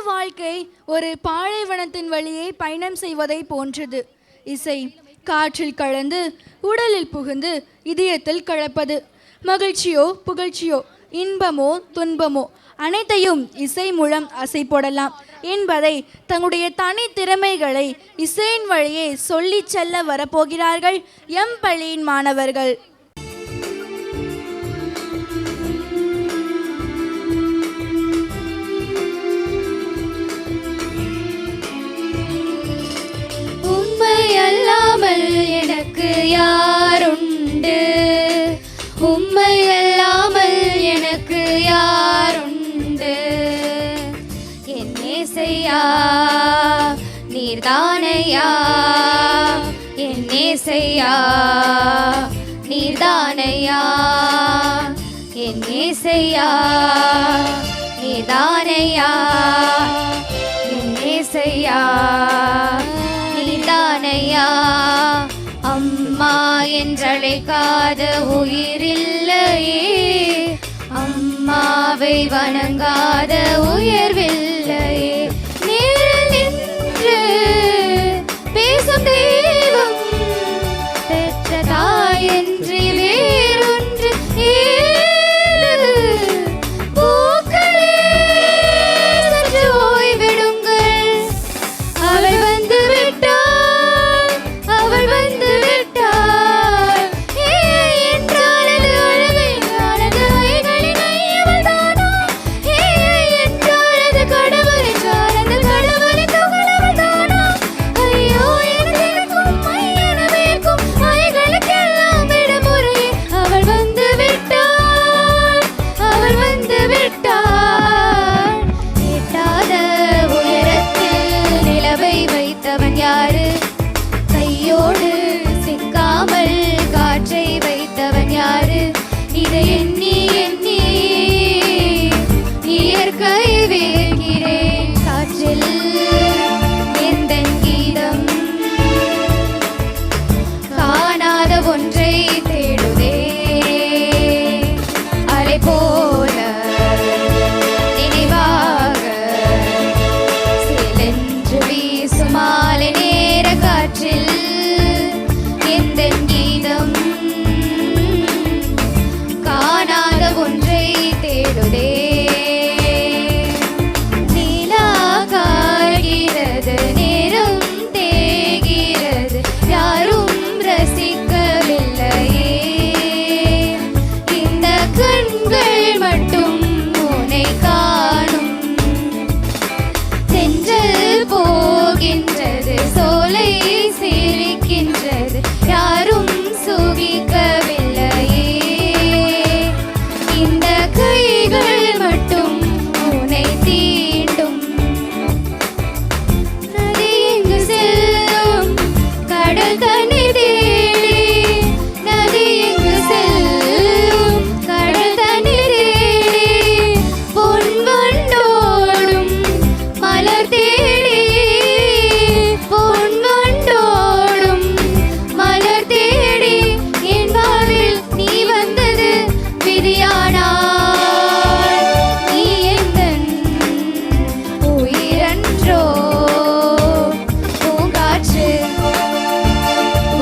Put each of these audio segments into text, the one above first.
வாழ்க்கை ஒரு பாலைவனத்தின் வழியே பயணம் செய்வதை போன்றது. இசை காற்றில் கலந்து உடலில் புகுந்து இதயத்தில் கலப்பது. மகிழ்ச்சியோ புகழ்ச்சியோ இன்பமோ துன்பமோ அனைத்தையும் இசை மூலம் அசை போடலாம் என்பதை தங்களுடைய தனி திறமைகளை இசையின் வழியே சொல்லி செல்ல வரப்போகிறார்கள் எம் பள்ளியின் மாணவர்கள். அல்லாமல் எனக்கு யாருண்டு, உம்மை அல்லாமல் எனக்கு யாருண்டு, என் ஏசையா நீர்தானையா, என் ஏசையா நீர்தானையா, என் ஏசையா நீர்தானையா, என் ஏசையா நீர்தானையா. அம்மா என்றழைக்காத உயிரில்லையே, அம்மாவை வணங்காத உயர்வில்லையே. நேரில் நின்று பேசும் தெய்வம் பெற்ற தாயன்றி வேறொன்று ஏது. பூக்களே சற்று ஓய்விடுங்கள், அவள் வந்து விட்டாள், அவள் வந்து விட்டாள். என்றால் அது அழகையானது ஐகளின் ஐயவள் தானா, என்றால் அது கடவுள், என்றால் அந்த கடவுளின் துகளவள் தானா. ஐயோ எனக்கும் மையனவேக்கும் ஐகளுக்கெல்லாம் விடுமுறையே. அவள் வந்து விட்டாள், அவள் வந்து விட்டாள். எட்டாத உயரத்தில் நிலவை வைத்தவன் யாரு, கையோடு சிக்காமல் காற்றை வைத்தவன் யாரு. இதை எண்ணி எண்ணி இயற்கை வேகிறேன். காற்றில் எந்தன் கீதம் காணாத ஒன்றை தேடுதே. அலை போல நினைவாக சிலென்று வீசும் மாலை நேர காற்றில் எந்தன் கீதம் காணாத ஒன்றை தேடுதே. நிலா காய்கிறது, நேரம் தேய்கிறது, யாரும் ரசிக்கவில்லையே. இந்த கண்கள் மட்டும் உன்னை காணும். தென்றல் போகின்றது, சோலை சிரிக்கின்றது, யாரும் சுகிக்கவில்லையே. இந்த கைகள் மட்டும் உன்னை தீண்டும். நதி எங்கு செல்லும் கடல் தண்ணீர் தேடி, நதி எங்கு செல்லும் கடல் தண்ணீர் தேடி, பொன் வண்டோடும் மலர் தேடி, பொன் வண்டோடும் மலர் தேடி. என் வாழ்வில் நீ வந்தது விதியானாய், நீ எந்தன் உயிரன்றோ. பூங்காற்று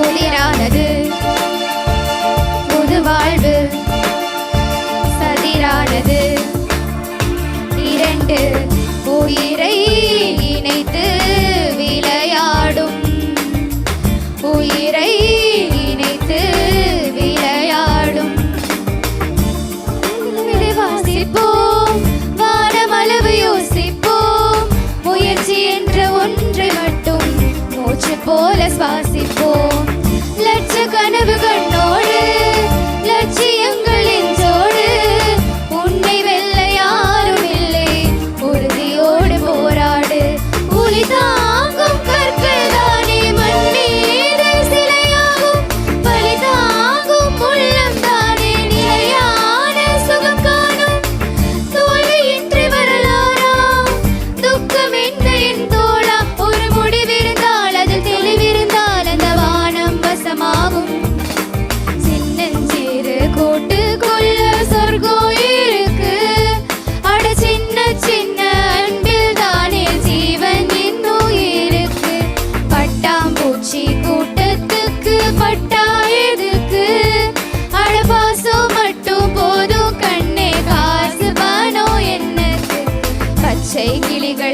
உதிரானது, புது வாழ்வு சதிரானது. இரண்டு உயிரை இணைத்து விளையாடும், உயிரை இணைத்து விளையாடும். இதை வாசிப்போம், வானமளவு யோசிப்போம், முயற்சி என்ற ஒன்றை மட்டும் மூச்சு போல சுவாசிப்போம். லட்ச கனவு கண்ணோடு, லட்சியங்கள் நெஞ்சோடு, உன்னை வெல்ல யாரும் இல்லை, உறுதியோடு போராடு. உளி தாங்கும் கற்கள் தானே மண் மீது சிலையாகும், பலி தாங்கும் உள்ளம் தானே நிலையான சுகம் காணும். தோல்வியின்றி வரலாறா, துக்கம் என்ன என் தோழா, ஒரு முடிவிருந்தால் அதில் தெளிவிருந்தால் அந்த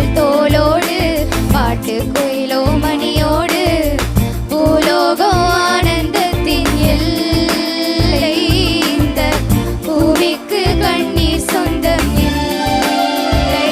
மகள் தோளோடு பாட்டு குயிலோ மணியோடு பூலோகம் ஆனந்தத்தின் எல்லை இந்த பூமிக்கு கண்ணீர் சொந்தம் இல்லை.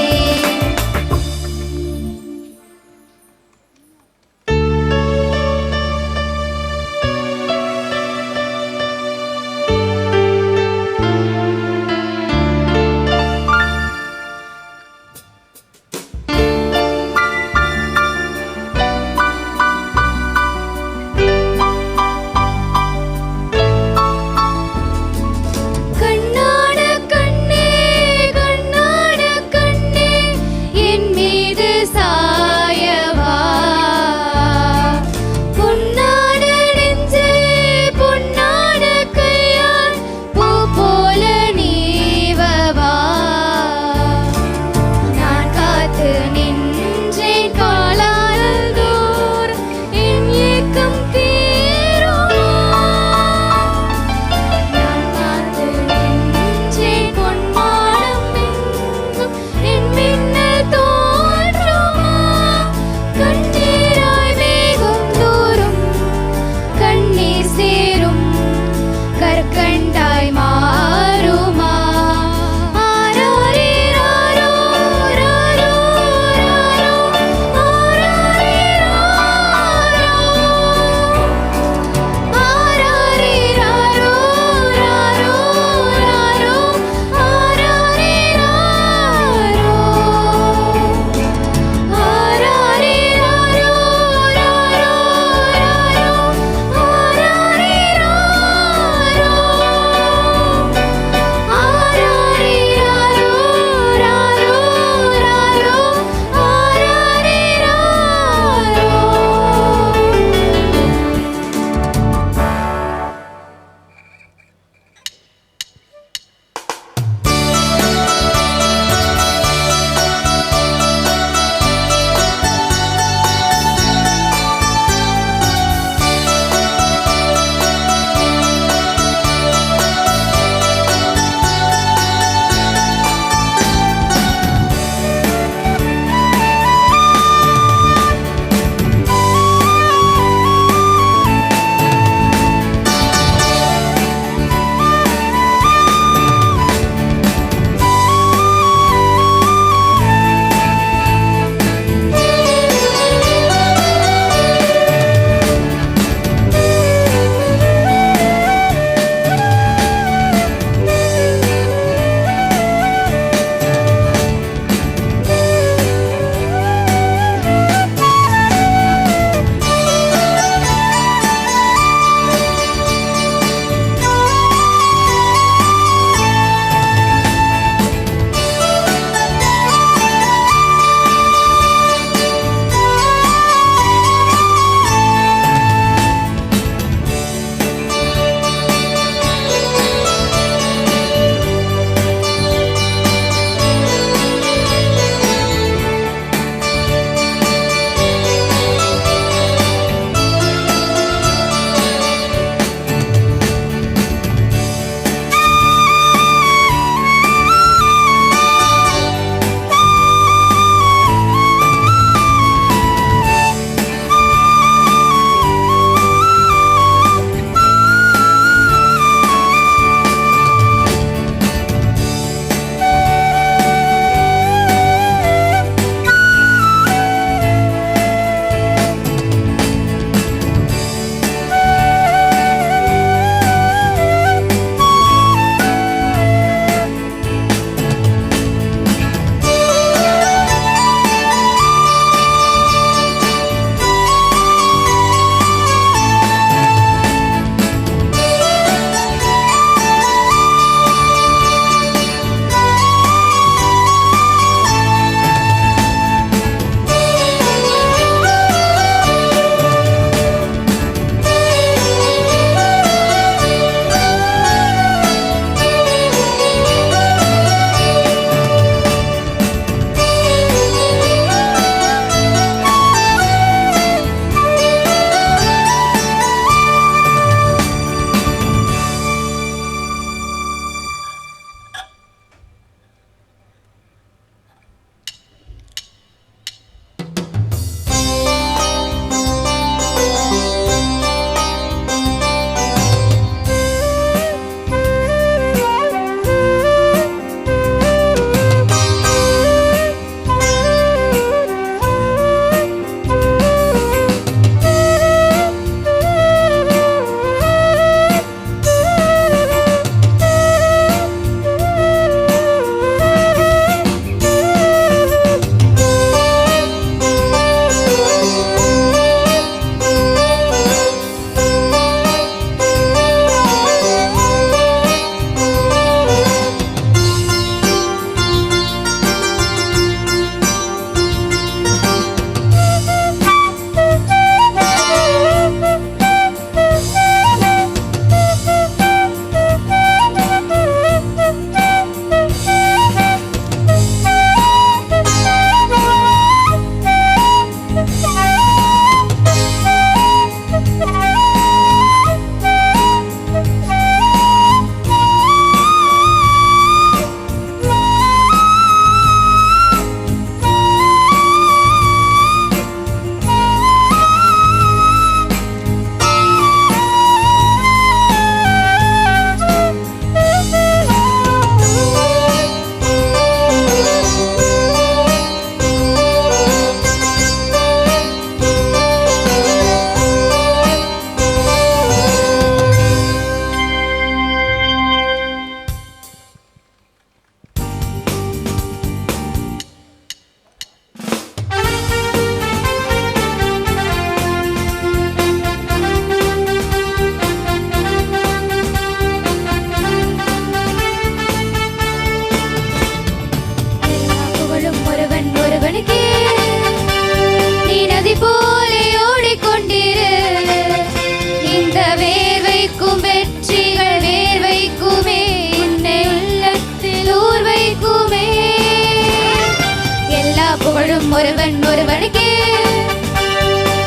கண் ஒருவனுக்கே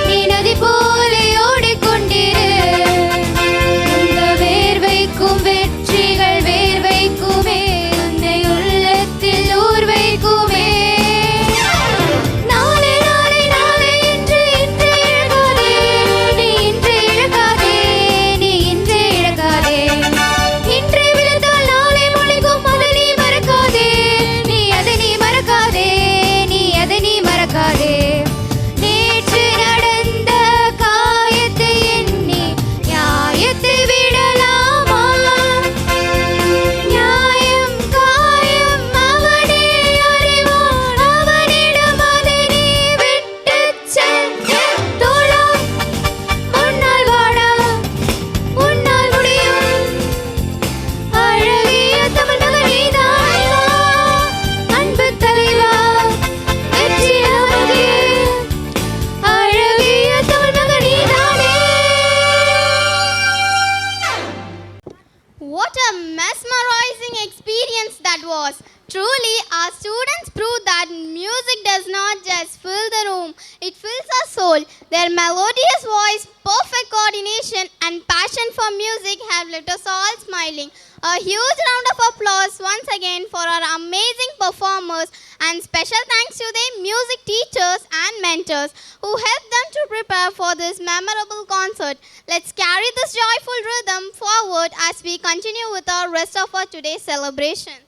நீ நதி போலே ஓடிக்கொண்டிரு இந்த வேர்வைக்கும் வெற்றிகள் வேர்வைக்குமே உன்னை உள்ளத்தில் ஊர் வைக்குமே நாளை நாளை நாளை இன்று இன்று இழக்காதே நீ இன்று இழக்காதே நீ இன்று இழக்காதே இன்று விழுந்தால் நாளை முளைக்கும் அதை நீ மறக்காதே நீ அதை நீ மறக்காதே நீ அதை நீ மறக்காதே நேற்று நடந்த காயத்தை எண்ணி நியாயத்தை விடலாமா நியாயம் காயம் அவனே அறிவான் அவனிடம் அதை நீ விட்டுச் செல் தோழா உன்னால் வாடா உன்னால் முடியும் அழகிய தமிழக நீதானா அன்பு தலைவா வெற்றி நமதே அழகிய தமிழக நீதானே What a mesmerizing experience that was! Truly, our students proved that music does not just fill the room, it fills our soul. Their melodious voice, perfect coordination, and passion for music have left us all smiling. A huge round of applause once again for our amazing performers, and special thanks to their music teachers and mentors who helped them to prepare for this memorable concert. Let's carry this joyful rhythm forward as we continue with our rest of our today's celebration.